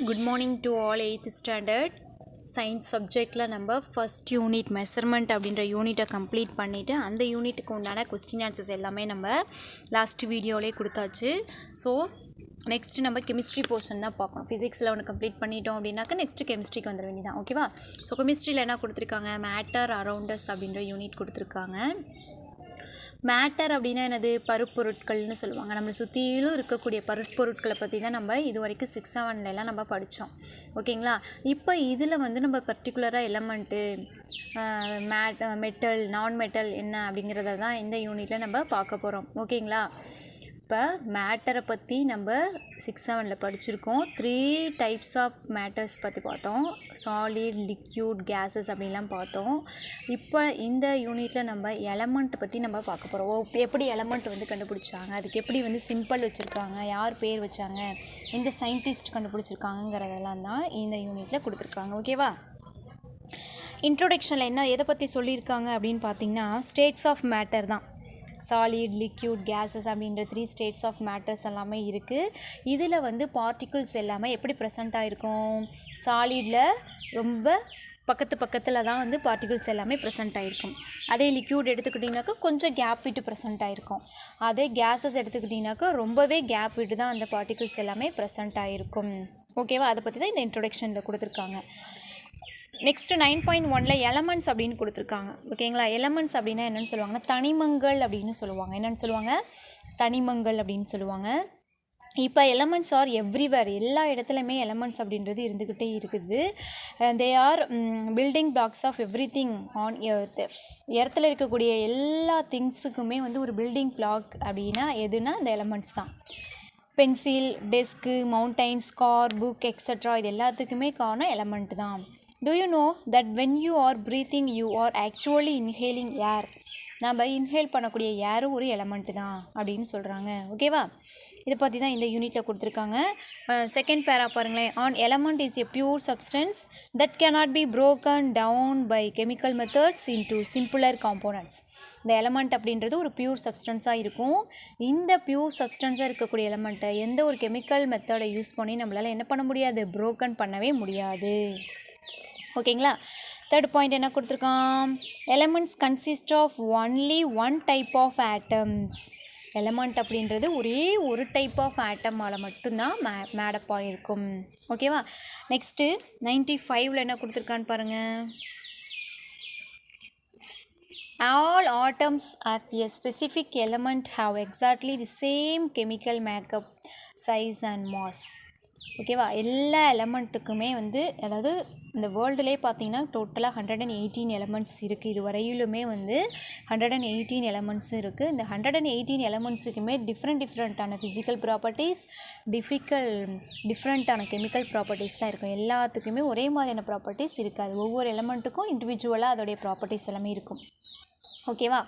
Good morning to all 8th standard science subjectல நம்ம first unit measurement அப்படின்ற யூனிட்டை complete பண்ணிவிட்டு அந்த யூனிட்டுக்கு உண்டான கொஸ்டின் ஆன்சர்ஸ் எல்லாமே நம்ம லாஸ்ட் வீடியோவிலே கொடுத்தாச்சு. ஸோ நெக்ஸ்ட்டு நம்ம கெமிஸ்ட்ரி போர்ஷன் தான் பார்க்கணும். ஃபிசிக்ஸில் ஒன்று கம்ப்ளீட் பண்ணிட்டோம் அப்படின்னாக்கா நெக்ஸ்ட்டு கெமிஸ்ட்ரிக்கு வந்துட வேண்டியதான். ஓகேவா? ஸோ கெமிஸ்ட்ரியில் என்ன கொடுத்துருக்காங்க, மேட்டர் அரவுண்டஸ் அப்படின்ற யூனிட் கொடுத்துருக்காங்க. மேட்டர் அப்படின்னா என்னது, பருப்பொருட்கள்னு சொல்லுவாங்க. நம்மளை சுற்றிலும் இருக்கக்கூடிய பருப்பொருட்களை பற்றி தான் நம்ம இது வரைக்கும் 6, 7 நம்ம படித்தோம். ஓகேங்களா? இப்போ இதில் வந்து நம்ம பர்டிகுலராக எலமெண்ட்டு மெட்டல் நான் மெட்டல் என்ன அப்படிங்கிறத தான் இந்த யூனிட்டில் நம்ம பார்க்க போகிறோம். ஓகேங்களா? இப்போ மேட்டரை பற்றி நம்ம 6, 7 படிச்சிருக்கோம். 3 டைப்ஸ் ஆஃப் மேட்டர்ஸ் பற்றி பார்த்தோம். சாலிட், லிக்யூட், கேஸஸ் அப்படின்லாம் பார்த்தோம். இப்போ இந்த யூனிட்டில் நம்ம எலமெண்ட்டை பற்றி நம்ம பார்க்க போகிறோம். எப்படி எலமெண்ட் வந்து கண்டுபிடிச்சாங்க, அதுக்கு எப்படி வந்து சிம்பிள் வச்சுருக்காங்க, யார் பேர் வச்சாங்க, எந்த சயின்டிஸ்ட் கண்டுபிடிச்சிருக்காங்கிறதெல்லாம் தான் இந்த யூனிட்டில் கொடுத்துருக்காங்க. ஓகேவா? இன்ட்ரோடக்ஷனில் என்ன எதை பற்றி சொல்லியிருக்காங்க அப்படின்னு பார்த்தீங்கன்னா, ஸ்டேட்ஸ் ஆஃப் மேட்டர் தான். சாலிட், லிக்யூட், கேஸஸ் அப்படின்ற 3 ஸ்டேட்ஸ் ஆஃப் மேட்டர்ஸ் எல்லாமே இருக்குது. இதில் வந்து பார்ட்டிகிள்ஸ் எல்லாமே எப்படி ப்ரெசென்ட் ஆகிருக்கும், சாலிடில் ரொம்ப பக்கத்தில் தான் வந்து பார்ட்டிகிள்ஸ் எல்லாமே ப்ரெசென்ட் ஆகிருக்கும். அதே லிக்யூட் எடுத்துக்கிட்டிங்கனாக்கா கொஞ்சம் கேப் விட்டு ப்ரெசென்ட் ஆகிருக்கும். அதே கேஸஸ் எடுத்துக்கிட்டிங்கனாக்கா ரொம்பவே கேப் விட்டு தான் அந்த பார்ட்டிகிள்ஸ் எல்லாமே ப்ரெசென்ட் ஆகிருக்கும். ஓகேவா? அதை பற்றி தான் இந்த இன்ட்ரோடக்ஷனில் கொடுத்துருக்காங்க. நெக்ஸ்ட்டு 9.1 எலமெண்ட்ஸ் அப்படின்னு கொடுத்துருக்காங்க. ஓகேங்களா? எலமெண்ட்ஸ் அப்படின்னா என்னென்னு சொல்லுவாங்கன்னா, தனிமங்கள் அப்படின்னு சொல்லுவாங்க. என்னென்னு சொல்லுவாங்க, தனிமங்கள் அப்படின்னு சொல்லுவாங்க. இப்போ எலமெண்ட்ஸ் ஆர் எவ்ரிவேர், எல்லா இடத்துலையுமே எலமெண்ட்ஸ் அப்படின்றது இருந்துக்கிட்டே இருக்குது. They are building blocks of everything on earth. எர்த்தில் இருக்கக்கூடிய எல்லா திங்ஸுக்குமே வந்து ஒரு பில்டிங் பிளாக் அப்படின்னா எதுனா இந்த எலமெண்ட்ஸ் தான். பென்சில், டெஸ்க்கு, மவுண்டைன்ஸ், கார், புக் எக்ஸட்ரா இது எல்லாத்துக்குமே காரணம் எலமெண்ட் தான். Do you know that when you are breathing you are actually inhaling air? நம்ம இன்ஹேல் பண்ணக்கூடிய ஏரும் ஒரு எலமெண்ட்டு தான் அப்படின்னு சொல்கிறாங்க. ஓகேவா? இதை பற்றி தான் இந்த யூனிட்டில் கொடுத்துருக்காங்க. செகண்ட் பேரா பாருங்களேன். On element is a pure substance that cannot be broken down by chemical methods into simpler components. இந்த எலமெண்ட் அப்படின்றது ஒரு பியூர் சப்ஸ்டன்ஸாக இருக்கும். இந்த பியூர் சப்ஸ்டன்ஸாக இருக்கக்கூடிய எலமெண்ட்டை எந்த ஒரு கெமிக்கல் மெத்தடை யூஸ் பண்ணி நம்மளால் என்ன பண்ண முடியாது, broken பண்ணவே முடியாது. ஓகேங்களா? தேர்ட் பாயிண்ட் என்ன கொடுத்துருக்கான், elements consist of only one type of atoms. Element அப்படின்றது ஒரே ஒரு டைப் ஆஃப் ஆட்டமால் மட்டும்தான் மேடப் ஆகிருக்கும். ஓகேவா? நெக்ஸ்ட்டு 95 என்ன கொடுத்துருக்கான்னு பாருங்கள். All atoms of a specific element have exactly the same chemical makeup, size and mass. ஓகேவா? எல்லா எலமெண்ட்டுக்குமே வந்து, அதாவது இந்த வேர்ல்டுலேயே பார்த்தீங்கன்னா டோட்டலாக 118 எலமெண்ட்ஸ் இருக்குது. இது வரையிலுமே வந்து 118 எலமெண்ட்ஸ் இருக்குது. இந்த 118 எலமெண்ட்ஸுக்குமே டிஃப்ரெண்ட்டான ஃபிசிக்கல் ப்ராப்பர்ட்டிஸ், டிஃப்ரெண்ட்டான கெமிக்கல் ப்ராப்பர்ட்டிஸ் தான் இருக்கும். எல்லாத்துக்குமே ஒரே மாதிரியான ப்ராப்பர்ட்டிஸ் இருக்காது. ஒவ்வொரு எலமெண்ட்டுக்கும் இண்டிவிஜுவலாக அதோடைய ப்ராப்பர்ட்டிஸ் எல்லாமே இருக்கும். ஓகேவா?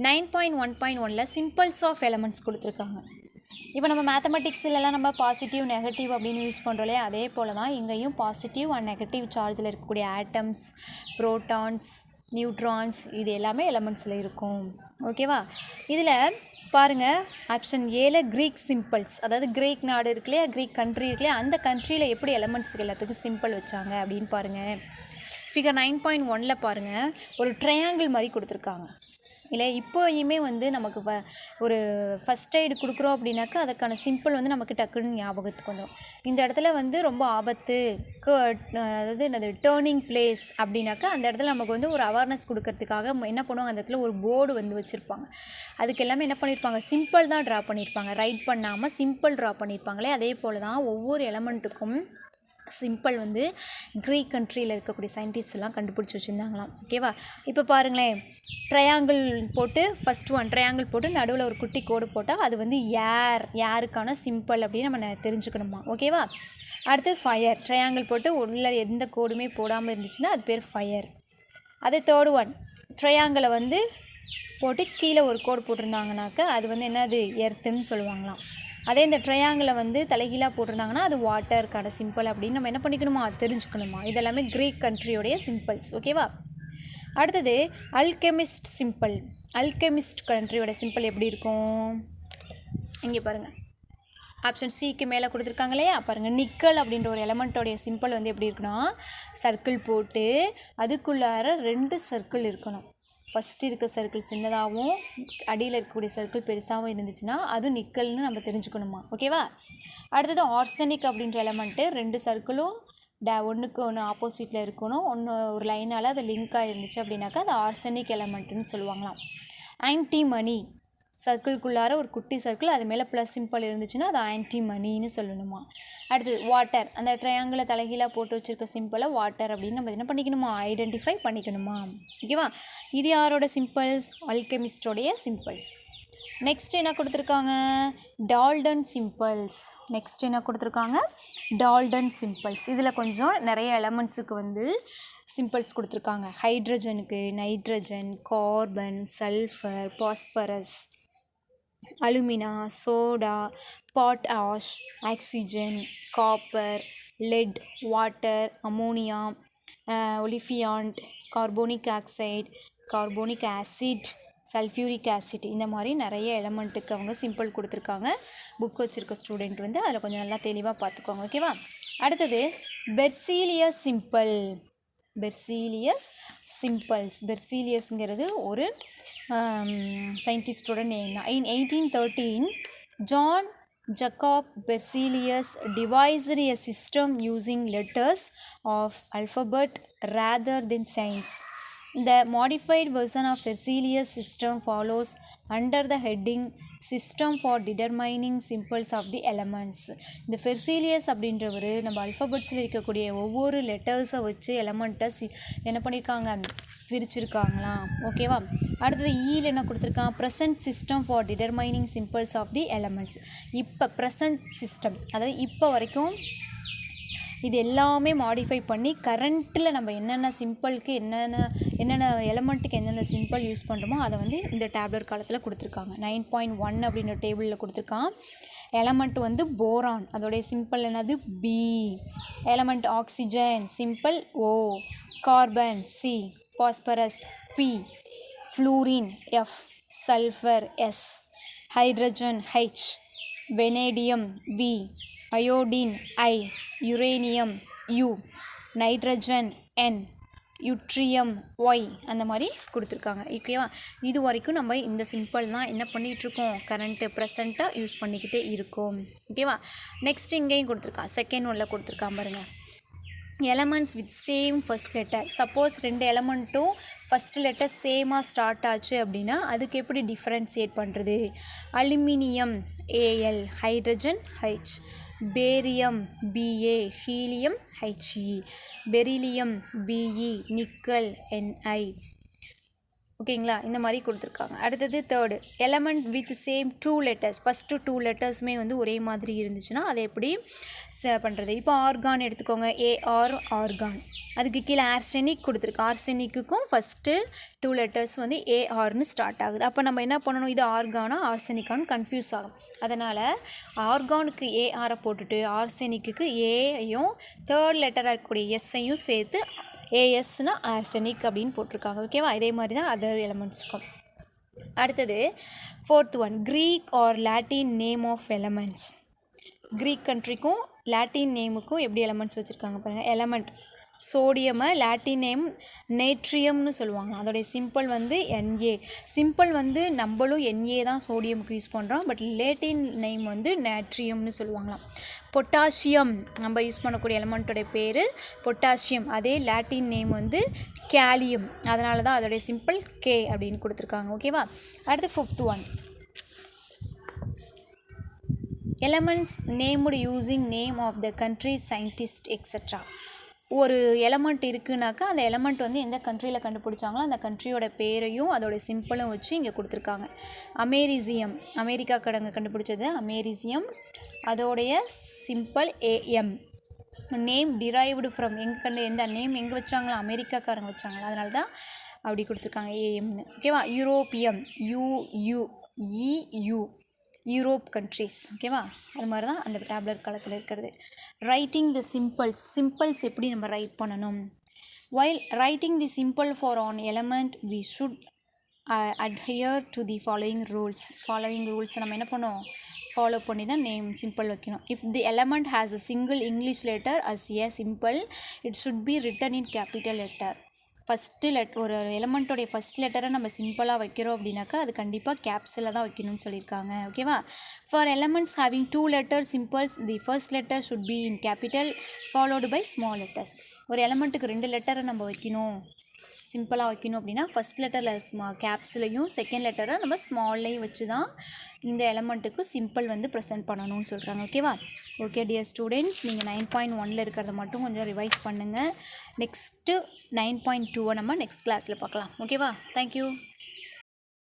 9.1.1 சிம்பிள்ஸ் ஆஃப் எலமெண்ட்ஸ் கொடுத்துருக்காங்க. இப்போ நம்ம மேத்தமெட்டிக்ஸ்லாம் நம்ம பாசிட்டிவ், நெகட்டிவ் அப்படின்னு யூஸ் பண்ணுறோம் இல்லையா, அதே போல் தான் இங்கேயும் பாசிட்டிவ் அண்ட் நெகட்டிவ் சார்ஜில் இருக்கக்கூடிய ஆட்டம்ஸ், ப்ரோட்டான்ஸ், நியூட்ரான்ஸ் இது எல்லாமே எலமெண்ட்ஸில் இருக்கும். ஓகேவா? இதில் பாருங்கள், ஆப்ஷன் ஏல க்ரீக் சிம்பிள்ஸ், அதாவது கிரீக் நாடு இருக்கு இல்லையா, க்ரீக் கண்ட்ரி இருக்கு இல்லையா, அந்த கண்ட்ரியில் எப்படி எலமெண்ட்ஸுக்கு எல்லாத்துக்கும் சிம்பிள் வச்சாங்க அப்படின்னு பாருங்கள். ஃபிகர் 9.1 பாருங்கள், ஒரு ட்ரையாங்கிள் மாதிரி கொடுத்துருக்காங்க இல்லை. இப்போயுமே வந்து நமக்கு ஒரு ஃபஸ்ட் எய்டு கொடுக்குறோம் அப்படின்னாக்கா அதுக்கான சிம்பிள் வந்து நமக்கு டக்குன்னு ஞாபகத்துக்கு வந்துடும். இந்த இடத்துல வந்து ரொம்ப ஆபத்து, அதாவது என்னது டேர்னிங் பிளேஸ் அப்படின்னாக்கா அந்த இடத்துல நமக்கு வந்து ஒரு அவேர்னஸ் கொடுக்கறதுக்காக என்ன பண்ணுவாங்க, அந்த இடத்துல ஒரு போர்டு வந்து வச்சுருப்பாங்க. அதுக்கு எல்லாமே என்ன பண்ணியிருப்பாங்க, சிம்பிள் தான் ட்ரா பண்ணியிருப்பாங்க, ரைட் பண்ணாமல் சிம்பிள் ட்ரா பண்ணியிருப்பாங்களே. அதே போல் தான் ஒவ்வொரு எலமெண்ட்டுக்கும் சிம்பிள் வந்து க்ரீக் கண்ட்ரியில் இருக்கக்கூடிய சயின்டிஸ்ட் எல்லாம் கண்டுபிடிச்சி வச்சுருந்தாங்களாம். ஓகேவா? இப்போ பாருங்களேன், ட்ரையாங்கிள் போட்டு ஃபஸ்ட் ஒன் ட்ரையாங்கிள் போட்டு நடுவில் ஒரு குட்டி கோடு போட்டால் அது வந்து யாருக்கான சிம்பிள் அப்படின்னு நம்ம தெரிஞ்சுக்கணுமா. ஓகேவா? அடுத்து ஃபயர், ட்ரையாங்கிள் போட்டு உள்ள எந்த கோடுமே போடாமல் இருந்துச்சுன்னா அது பேர் ஃபயர். அதே தேர்ட் ஒன் ட்ரையாங்கிளை வந்து போட்டு கீழே ஒரு கோடு போட்டிருந்தாங்கனாக்கா அது வந்து என்னது, எர்த்துன்னு சொல்லுவாங்களாம். அதே இந்த ட்ரையாங்கிளை வந்து தலைகீழாக போட்டிருந்தாங்கன்னா அது வாட்டருக்கான சிம்பிள் அப்படின்னு நம்ம என்ன பண்ணிக்கணுமா, தெரிஞ்சுக்கணுமா. இதெல்லாமே க்ரீக் கண்ட்ரியோடைய சிம்பிள்ஸ். ஓகேவா? அடுத்தது அல்கெமிஸ்ட் சிம்பிள். அல்கெமிஸ்ட் கண்ட்ரியோட சிம்பிள் எப்படி இருக்கும், இங்கே பாருங்கள். ஆப்ஷன் சிக்கு மேலே கொடுத்துருக்காங்க இல்லையா பாருங்கள். நிக்கல் அப்படின்ற ஒரு எலமெண்ட்டோடைய சிம்பிள் வந்து எப்படி இருக்குன்னா சர்க்கிள் போட்டு அதுக்குள்ளார 2 சர்க்கிள் இருக்கணும். ஃபஸ்ட்டு இருக்க சர்க்கிள் சின்னதாகவும் அடியில் இருக்கக்கூடிய சர்க்கிள் பெருசாகவும் இருந்துச்சுன்னா அது நிக்கல்னு நம்ம தெரிஞ்சுக்கணுமா. ஓகேவா. அடுத்தது ஆர்சனிக் அப்படின்ற எலமெண்ட்டு 2 சர்க்கிளும் ஒன்றுக்கு ஒன்று ஆப்போசிட்டில் இருக்கணும். ஒன்று ஒரு லைனால் அது லிங்காக இருந்துச்சு அப்படின்னாக்கா அது ஆர்சனிக் எலமெண்ட்டுன்னு சொல்லுவாங்களாம். ஆன்டிமனி சர்க்கிள்குள்ளார ஒரு குட்டி சர்க்கிள் அது மேலே ப்ளஸ் சிம்பிள் இருந்துச்சுன்னா அது ஆன்டிமனின்னு சொல்லணுமா. அடுத்தது வாட்டர் அந்த ட்ரையாங்கிளை தலைகீழாக போட்டு வச்சுருக்க சிம்பிளை வாட்டர் அப்படின்னு நம்ம என்ன பண்ணிக்கணுமா ஐடென்டிஃபை பண்ணிக்கணுமா. ஓகேவா. இது யாரோட சிம்பிள்ஸ் அல்கெமிஸ்டோடைய சிம்பிள்ஸ். நெக்ஸ்ட் என்ன கொடுத்துருக்காங்க டால்டன் சிம்பிள்ஸ். நெக்ஸ்ட் என்ன கொடுத்துருக்காங்க டால்டன் சிம்பிள்ஸ். இதில் கொஞ்சம் நிறைய எலமெண்ட்ஸுக்கு வந்து சிம்பிள்ஸ் கொடுத்துருக்காங்க. ஹைட்ரஜனுக்கு nitrogen, carbon, sulphur, phosphorus, alumina, soda, potash, oxygen, copper, lead, water, ammonia, olefiant, carbonic oxide, carbonic acid, sulphuric acid இந்த மாதிரி நிறைய எலமெண்ட்டுக்கு அவங்க சிம்பிள் கொடுத்துருக்காங்க. புக் வச்சுருக்க ஸ்டூடெண்ட் வந்து அதில் கொஞ்சம் நல்லா தெளிவாக பார்த்துக்கோங்க. ஓகேவா. அடுத்தது பெர்சீலியஸ் சிம்பிள். பெர்சீலியஸ் சிம்பிள்ஸ். பெர்சீலியஸ்ங்கிறது ஒரு சயின்டிஸ்டோட நேம் தான். இன் 1813 John ஜக்காப் பெர்சீலியஸ் devised a system using letters of alphabet rather than signs. The modified version of Berzelius system follows under the heading System for Determining Symbols of the Elements. இந்த Berzelius அப்படின்றவர் நம்ம அல்ஃபபெட்ஸில் இருக்கக்கூடிய ஒவ்வொரு லெட்டர்ஸை வச்சு எலமெண்ட்டை என்ன பண்ணியிருக்காங்க பிரிச்சிருக்காங்களாம். ஓகேவா. அடுத்தது ஈயில் என்ன கொடுத்துருக்கான் present system for determining symbols of the elements. இப்போ ப்ரெசன்ட் சிஸ்டம் அதாவது இப்போ வரைக்கும் இது எல்லாமே மாடிஃபை பண்ணி கரண்ட்டில் நம்ம என்னென்ன சிம்பிளுக்கு என்னென்ன எலமெண்ட்டுக்கு எந்தெந்த சிம்பிள் யூஸ் பண்ணுறோமோ அதை வந்து இந்த டேப்லெட் காலத்தில் கொடுத்துருக்காங்க. 9.1 அப்படின்ற டேபிளில் கொடுத்துருக்கான். எலமெண்ட் வந்து போரான் அதோடைய சிம்பிள் என்னது B. Element oxygen symbol O. Carbon C. Phosphorus P. Fluorine F. Sulphur S. Hydrogen H. Vanadium V. Iodine I. Uranium U. Nitrogen N. Yttrium Y அந்த மாதிரி கொடுத்துருக்காங்க. ஓகேவா. இது வரைக்கும் நம்ம இந்த சிம்பிள் தான் என்ன பண்ணிகிட்ருக்கோம் கரண்ட்டு ப்ரெசண்ட்டாக யூஸ் பண்ணிக்கிட்டே இருக்கோம். ஓகேவா. நெக்ஸ்ட் இங்கேயும் கொடுத்துருக்கான் செகண்ட் ஒன்னில் கொடுத்துருக்கான் பாருங்கள். Elements with same first letter. Suppose 2 எலமெண்ட்டும் ஃபஸ்ட் லெட்டர் சேமாக ஸ்டார்ட் ஆச்சு அப்படின்னா அதுக்கு எப்படி டிஃப்ரென்ஷியேட் பண்ணுறது. Aluminium AL. Hydrogen H. Barium BA. Helium HE. Beryllium BE. Nickel NI. ஓகேங்களா. இந்த மாதிரி கொடுத்துருக்காங்க. அடுத்தது third element with same 2 letters. First 2 லெட்டர்ஸுமே வந்து ஒரே மாதிரி இருந்துச்சுன்னா அதை எப்படி பண்ணுறது. இப்போ ஆர்கான் எடுத்துக்கோங்க ஏஆர் ஆர்கான். அதுக்கு கீழே ஆர்செனிக் கொடுத்துருக்கு. ஆர்செனிக்குக்கும் ஃபஸ்ட்டு 2 லெட்டர்ஸ் வந்து ஏஆர்னு ஸ்டார்ட் ஆகுது. அப்போ நம்ம என்ன பண்ணணும் இது ஆர்கானா ஆர்செனிக்கான்னு கன்ஃபியூஸ் ஆகும். அதனால் ஆர்கானுக்கு ஏஆரை போட்டுட்டு ஆர்செனிக்கு ஏயும் தேர்ட் லெட்டராக இருக்கக்கூடிய எஸ்ஸையும் சேர்த்து ஏஎஸ்னா ஆர்செனிக் அப்படின்னு போட்டிருக்காங்க. ஓகேவா. இதே மாதிரி தான் அதர் எலமெண்ட்ஸ்க்கும். அடுத்தது fourth one Greek or Latin name of elements. Greek கண்ட்ரிக்கும் லாட்டின் நேமுக்கும் எப்படி எலமெண்ட்ஸ் வச்சுருக்காங்க பாருங்கள். எலமெண்ட் சோடியமை லாட்டின் நேம் நேட்ரியம்னு சொல்லுவாங்க. அதோடைய சிம்பிள் வந்து என்ஏ. சிம்பிள் வந்து நம்மளும் என்ஏ தான் சோடியமுக்கு யூஸ் பண்ணுறோம். பட் லாட்டின் நேம் வந்து நேட்ரியம்னு சொல்லுவாங்களாம். பொட்டாசியம் நம்ம யூஸ் பண்ணக்கூடிய எலமெண்ட்டோடைய பேர் பொட்டாசியம். அதே லாட்டின் நேம் வந்து கேலியம். அதனால தான் அதோடைய சிம்பிள் கே அப்படின்னு கொடுத்துருக்காங்க. ஓகேவா. அடுத்து fifth one elements named using name of the country scientist extra. ஒரு எலமெண்ட் இருக்குனாக்கா அந்த எலமெண்ட் வந்து எந்த கண்ட்ரியில் கண்டுபிடிச்சாங்களோ அந்த கண்ட்ரியோட பேரையும் அதோட சிம்பிளும் வச்சு இங்கே கொடுத்துருக்காங்க. அமெரிசியம் அமெரிக்கா கடங்க கண்டுபிடிச்சது அமெரிசியம். அதோடைய simple AM. Name derived from எந்த நேம் எங்கே வச்சாங்களோ அமெரிக்காக்காரங்க வச்சாங்களா அதனால தான் அப்படி கொடுத்துருக்காங்க ஏஎம்னு. ஓகேவா. Europium UU EU Europe countries. ஓகேவா. அது மாதிரி தான் அந்த டேப்லெட் காலத்தில் இருக்கிறது. ரைட்டிங் த சிம்பிள்ஸ் எப்படி நம்ம ரைட் பண்ணணும். While writing the symbol for an element we should adhere to the following rules நம்ம என்ன பண்ணோம் ஃபாலோ பண்ணி தான் நேம் சிம்பிள் வைக்கணும். If the element has a single English letter as a symbol it should be written in capital letter. ஒரு எலமெண்ட்டோடைய first லெட்டரை நம்ம சிம்பிளாக வைக்கிறோம் அப்படின்னாக்கா அது கண்டிப்பாக கேப்ஸில் தான் வைக்கணும்னு சொல்லியிருக்காங்க. ஓகேவா? For elements having 2 letter symbols the first letter should be in capital followed by small letters. ஒரு எலமெண்ட்டுக்கு 2 லெட்டரை நம்ம வைக்கணும், சிம்பிளாக வைக்கணும் அப்படின்னா ஃபஸ்ட் லெட்டரில் கேப்ஸ்லையும் செகண்ட் லெட்டரை நம்ம ஸ்மால்லையும் வச்சு தான் இந்த எலமெண்ட்டுக்கு சிம்பிள் வந்து ப்ரெசென்ட் பண்ணணும்னு சொல்கிறாங்க. ஓகேவா? ஓகே டியர் ஸ்டூடெண்ட்ஸ், நீங்கள் 9.1 இருக்கிறத மட்டும் கொஞ்சம் ரிவைஸ் பண்ணுங்கள். நெக்ஸ்ட்டு 9.2 நம்ம நெக்ஸ்ட் கிளாஸில் பார்க்கலாம். ஓகேவா? தேங்க்யூ.